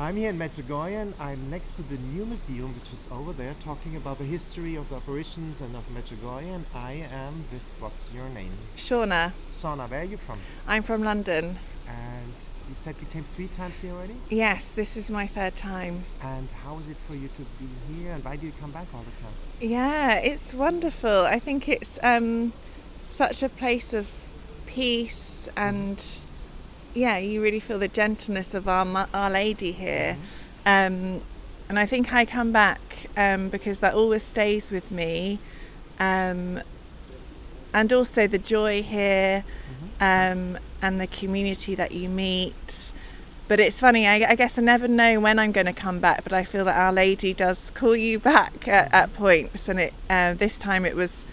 I'm here in Medjugorje and I'm next to the new museum which is over there talking about the history of the apparitions and of Medjugorje, and I am with, what's your name? Shauna. Shauna, where are you from? I'm from London. And you said you came 3 times here already? Yes, this is my 3rd time. And how is it for you to be here, and why do you come back all the time? Yeah, it's wonderful. I think it's such a place of peace, and yeah, you really feel the gentleness of Our Lady here. And I think I come back because that always stays with me, and also the joy here, and the community that you meet. But it's funny, I guess I never know when I'm going to come back, but I feel that Our Lady does call you back at points, and this time it was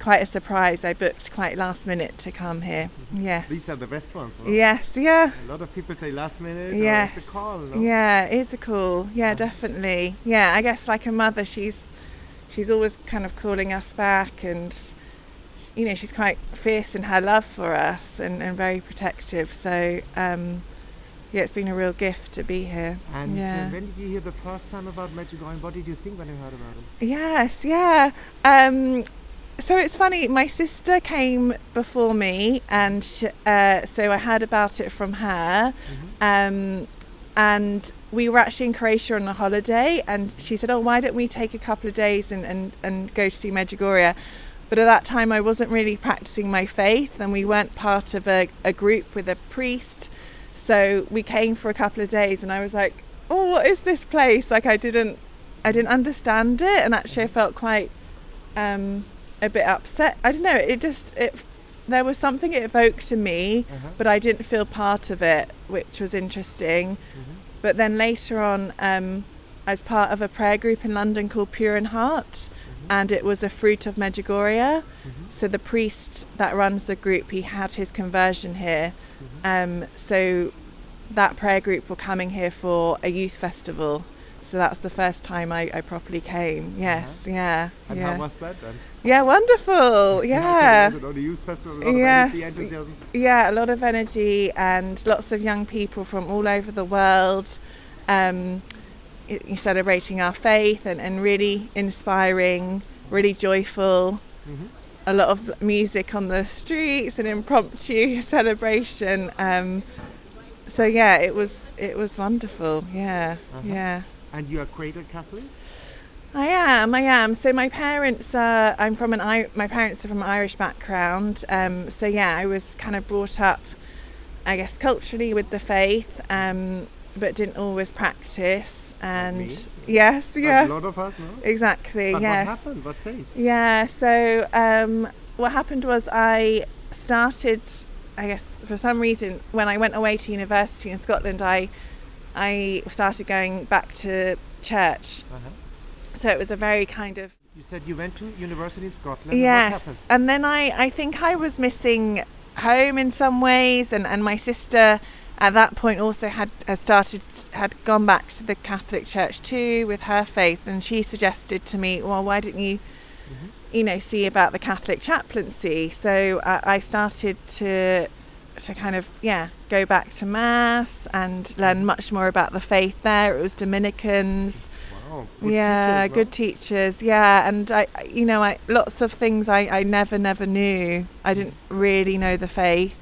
quite a surprise. I booked quite last minute to come here. Yes. These are the best ones, no? Yes, yeah. A lot of people say last minute, yes. Or it's a call, no? Yeah, it is a call. Yeah, definitely. Yeah, I guess like a mother, she's always kind of calling us back, and you know, she's quite fierce in her love for us, and very protective. So yeah, it's been a real gift to be here. And when did you hear the first time about Medjugorje? What did you think when you heard about it? Yes, yeah. So it's funny, my sister came before me, and so I heard about it from her. And we were actually in Croatia on a holiday, and she said, oh, why don't we take a couple of days and go to see Medjugorje? But at that time I wasn't really practicing my faith, and we weren't part of a group with a priest. So we came for a couple of days, and I was like, oh, what is this place? Like I didn't understand it, and actually I felt quite a bit upset. I don't know, there was something it evoked in me, but I didn't feel part of it, which was interesting. But then later on, I was part of a prayer group in London called Pure in Heart, and it was a fruit of Medjugorje. So the priest that runs the group, he had his conversion here. So that prayer group were coming here for a youth festival. So that's the first time I properly came. Yes, yeah. And how was that then? Yeah, wonderful. Yeah. On the youth festival, a lot of energy, enthusiasm. Yeah, a lot of energy and lots of young people from all over the world. Celebrating our faith and really inspiring, really joyful. A lot of music on the streets and impromptu celebration. So yeah, it was wonderful. Yeah, yeah. And you are cradle Catholic? I am. So my parents are from Irish background. So yeah, I was kind of brought up, I guess, culturally with the faith, but didn't always practice. And yes, yeah. Like a lot of us, no? Exactly. But yes. what happened? What changed? Yeah. So what happened was I started, I guess, for some reason, when I went away to university in Scotland, I started going back to church. So it was a very kind of... You said you went to university in Scotland. Yes. And what happened? And then I think I was missing home in some ways, and my sister at that point also had gone back to the Catholic Church too with her faith, and she suggested to me, well, why didn't you see about the Catholic chaplaincy? So I started to kind of go back to mass and learn much more about the faith there. It was Dominicans. Wow, good teachers. Yeah, and I lots of things I never knew. I didn't really know the faith.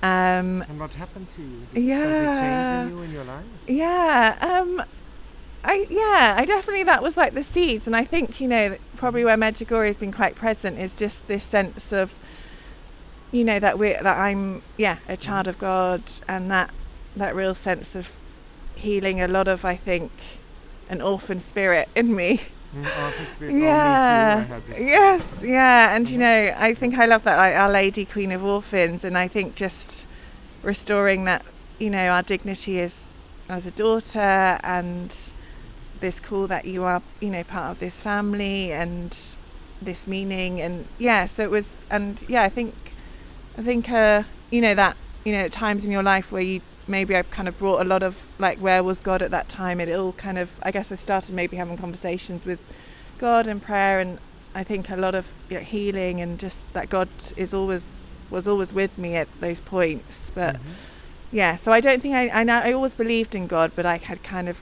And what happened to you? Did it change you in your life? Yeah. I definitely, that was like the seeds, and I think probably where Medjugorje has been quite present is just this sense of that I'm a child of God, and that real sense of healing a lot of, I think, an orphan spirit in me. Orphan spirit. Yeah. Oh, me too. I had this. Yes. Yeah. And I think I love that, like, Our Lady, Queen of Orphans, and I think just restoring that, our dignity as a daughter, and this call that you are, part of this family and this meaning, and so it was, and I think that at times in your life where you maybe I've kind of brought a lot of, like, where was God at that time? It all kind of, I guess I started maybe having conversations with God and prayer, and I think a lot of healing, and just that God was always with me at those points. But yeah, so I don't think I always believed in God, but I had kind of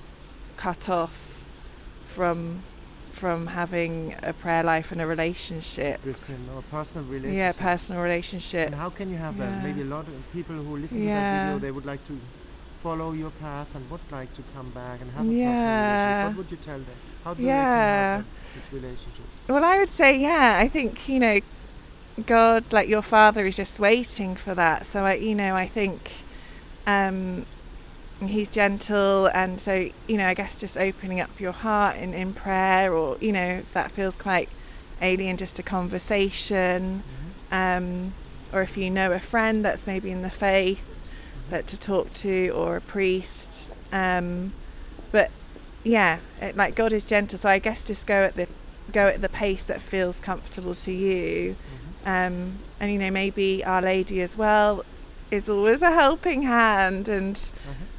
cut off from having a prayer life and a relationship. With him, or a personal relationship. Yeah, personal relationship. And how can you have that? Yeah. Maybe a lot of people who listen to that Yeah. video, they would like to follow your path and would like to come back and have a personal Yeah. relationship. What would you tell them? How do they Yeah. can have this relationship? Well, I would say, I think, God, like your Father, is just waiting for that. So I think he's gentle, and so I guess just opening up your heart in prayer, or if that feels quite alien, just a conversation, or if you know a friend that's maybe in the faith that to talk to, or a priest, but like God is gentle, so I guess just go at the pace that feels comfortable to you. And maybe Our Lady as well is always a helping hand, and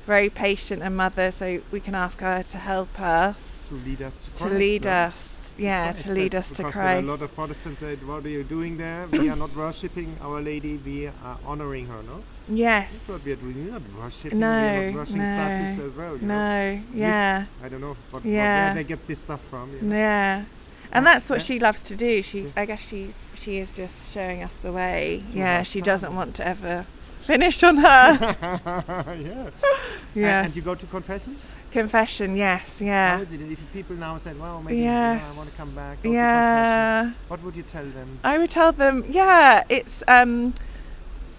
very patient a mother, so we can ask her to help us, to lead us to Christ. to lead us to Christ. Christ. A lot of Protestants said, what are you doing there? We are not worshipping Our Lady, we are honoring her, no? Yes. That's what we are doing. We're not worshipping, No, we are not worshipping no, statues as well. No, yeah. I don't know Yeah. where they get this stuff from. Yeah. And that's what she loves to do. I guess she is just showing us the way. Yeah, she doesn't want to ever finish on her. Yeah. Yes. And you go to confessions? Confession, yes, yeah. How is it if people now said, well, maybe Yes. I want to come back, go to Yeah. confession? What would you tell them? I would tell them, it's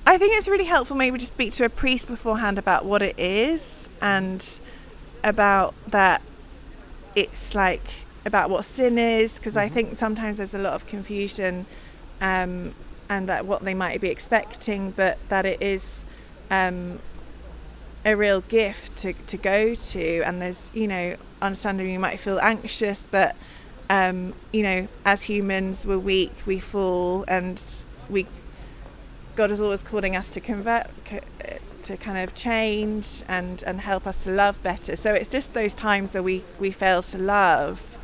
I think it's really helpful maybe to speak to a priest beforehand about what it is, and about that it's like about what sin is, because I think sometimes there's a lot of confusion, and that what they might be expecting, but that it is a real gift to go to, and there's understandably you might feel anxious, but as humans we're weak, we fall, and God is always calling us to convert, to kind of change and help us to love better. So it's just those times where we fail to love,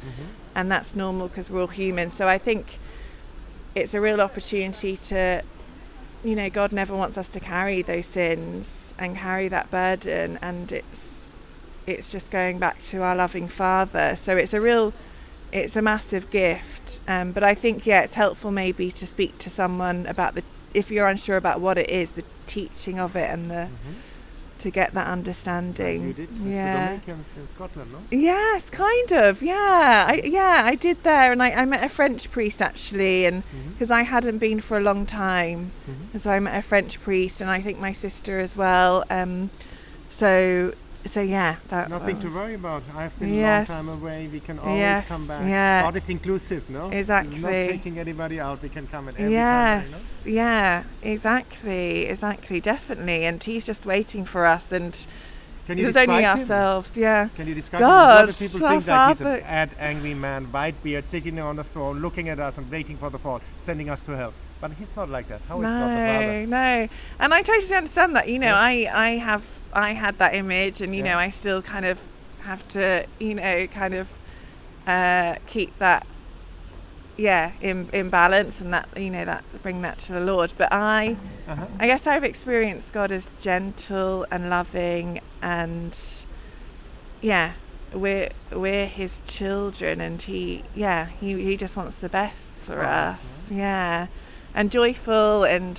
and that's normal because we're all human. So I think it's a real opportunity to, God never wants us to carry those sins and carry that burden, and it's just going back to our loving Father. So it's a massive gift, but I think it's helpful maybe to speak to someone about if you're unsure about what it is, the teaching of it, and to get that understanding. You did the Dominicans in Scotland, no? Yes, kind of. I did there, and I met a French priest actually, and because I hadn't been for a long time, and so I met a French priest, and I think my sister as well. So that nothing to worry about. I've been a long time away. We can always come back. Yeah. God is inclusive, no? Exactly. He's not taking anybody out. We can come at every time. Yeah, exactly, definitely. And he's just waiting for us, and there's only ourselves. Yeah. Can you describe God, him? A lot of people our think that he's Father. an angry man, white beard, sitting on the throne, looking at us and waiting for the fall, sending us to hell. But he's not like that. How is God the Father? No, and I totally understand that. I had that image, and I still kind of have to, keep that, in balance, and that, that bring that to the Lord. But I guess I've experienced God as gentle and loving, and we're His children, and He just wants the best for us. Yeah. And joyful, and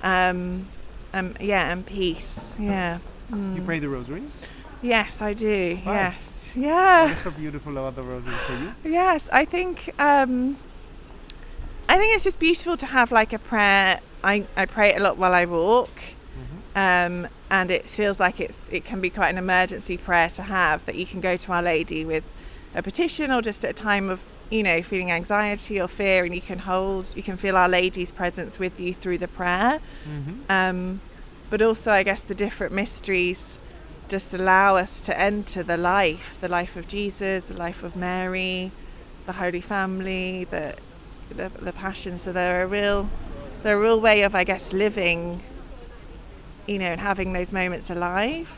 and peace. Yeah. You pray the rosary? Yes, I do. Why? Yes. Yeah. What is so beautiful about the rosary for you? Yes, I think it's just beautiful to have like a prayer. I pray it a lot while I walk, and it feels like it can be quite an emergency prayer to have, that you can go to Our Lady with a petition, or just at a time of feeling anxiety or fear, and you can feel Our Lady's presence with you through the prayer. But also I guess the different mysteries just allow us to enter the life of Jesus, the life of Mary, the Holy Family, the Passion. So they're a real way of, I guess, living, and having those moments alive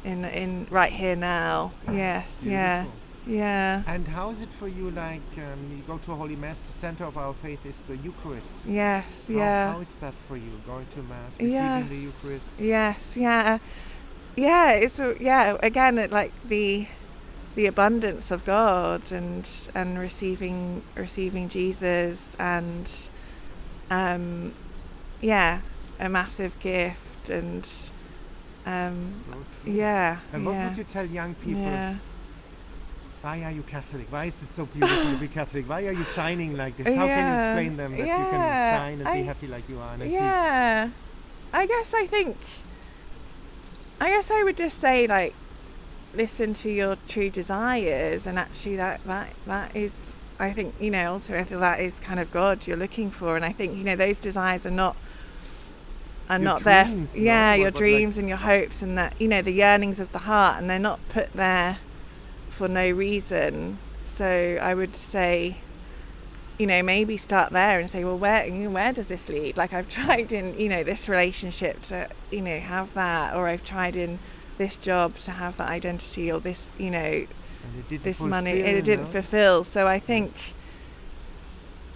in right here now. Yes, Beautiful. Yeah. And how is it for you? Like you go to a Holy Mass. The center of our faith is the Eucharist. Yes. How is that for you? Going to Mass, receiving the Eucharist. Yes. Yeah. Yeah. Again, like the abundance of God and receiving Jesus and a massive gift and So true. yeah. And what would you tell young people? Yeah. Why are you Catholic? Why is it so beautiful to be Catholic? Why are you shining like this? How can you explain them that you can shine and be happy like you are? And I guess I would just say, like, listen to your true desires, and actually that is, I think, ultimately that is kind of God you're looking for. And I think, those desires are not dreams, there. Your dreams and your hopes, and that, the yearnings of the heart, and they're not put there for no reason. So I would say, maybe start there and say, well, where does this lead? Like, I've tried in, this relationship to, have that, or I've tried in this job to have that identity, or this, this money, it didn't fulfill. So I think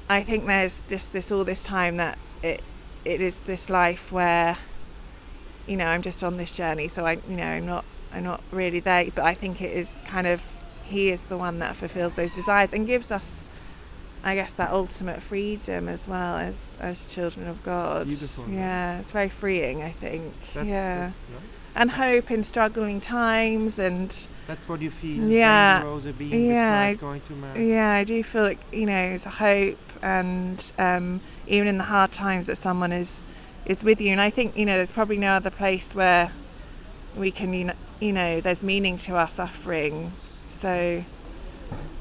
there's just all this time that it is this life where, I'm just on this journey. So I'm not really there, but I think it is kind of, He is the one that fulfills those desires and gives us, I guess, that ultimate freedom as well as children of God. Beautiful. Yeah, it's very freeing, I think. That's and hope in struggling times, and that's what you feel. Yeah, the rosary, being with Christ, going to Mass. Yeah, I do feel like there's a hope, and even in the hard times that someone is with you. And I think there's probably no other place where we can there's meaning to our suffering. So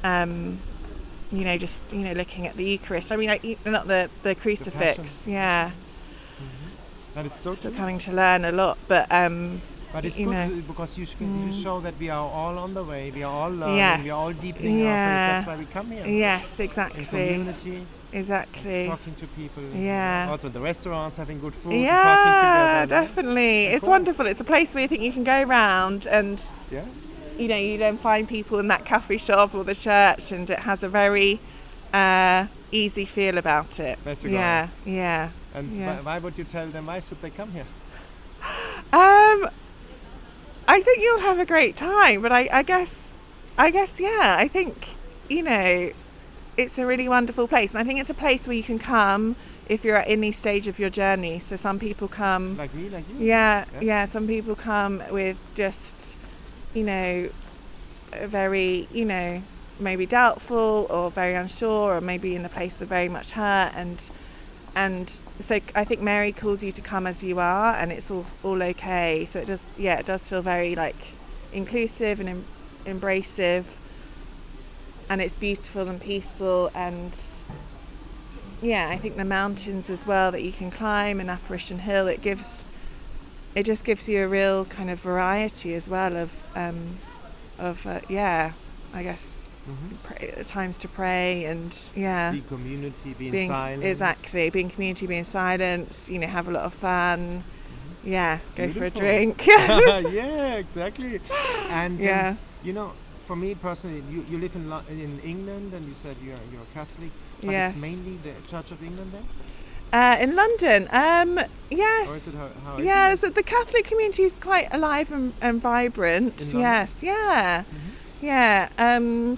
just looking at the Eucharist. I mean, not the crucifix. The and it's so still coming to learn a lot, but it's good because you show that we are all on the way. We are all learning. We are all deepening our faith. That's why we come here. Yes, exactly. In community. Exactly. Talking to people. Yeah. Also the restaurants, having good food. Yeah, talking together. Definitely. It's wonderful. It's a place where you think you can go around and you then find people in that cafe shop or the church, and it has a very easy feel about it. Medjugorje. Yeah. And why would you tell them, why should they come here? I think you'll have a great time, but I guess I think it's a really wonderful place, and I think it's a place where you can come if you're at any stage of your journey. So some people come like me, like you. Yeah. Some people come with just very maybe doubtful or very unsure, or maybe in a place of very much hurt, and so I think Mary calls you to come as you are, and it's all okay. So it does feel very like inclusive and embracive, and it's beautiful and peaceful. And I think the mountains as well that you can climb in Apparition Hill, it just gives you a real kind of variety as well of I guess times to pray, and be community, being silent. Exactly, being community, being silence, have a lot of fun. Go Beautiful. for a drink. Yeah, exactly. And for me personally, you live in England, and you said you're a Catholic, but Yes. it's mainly the Church of England then? In London, yes. Or is it how is it? So the Catholic community is quite alive and vibrant. In London? Yes, yeah. Mm-hmm.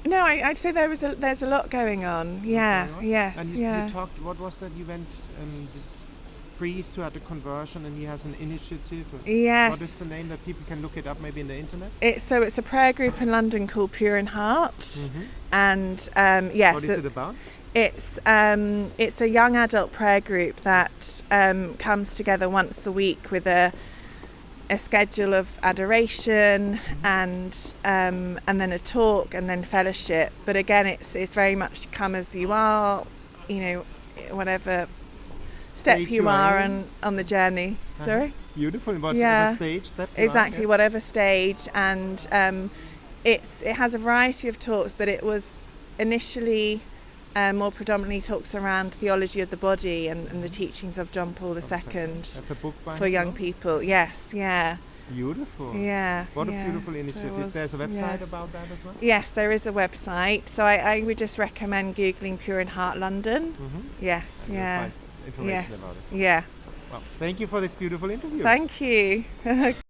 No, I'd say there's a lot going on. Yeah, yes, And you talked, what was that? You went, this priest who had a conversion, and he has an initiative. Yes. What is the name that people can look it up maybe in the internet? It's a prayer group in London called Pure in Heart. Mm-hmm. And What is it about? It's a young adult prayer group that comes together once a week with a schedule of adoration and then a talk and then fellowship. But again, it's very much come as you are, whatever step Stage you are on the journey. Sorry? Beautiful. Whatever stage that you exactly, are, yeah. whatever stage. And it has a variety of talks, but it was initially more predominantly talks around theology of the body and the teachings of John Paul II. That's a book by for young people. Yes, yeah. Beautiful. Yeah. What a yeah. beautiful So it initiative. was- There's a website yes. about that as well? Yes, there is a website. So I would just recommend Googling Pure in Heart London. Yes, And yeah. you'll find information Yes. about it. Yeah. Well, thank you for this beautiful interview. Thank you.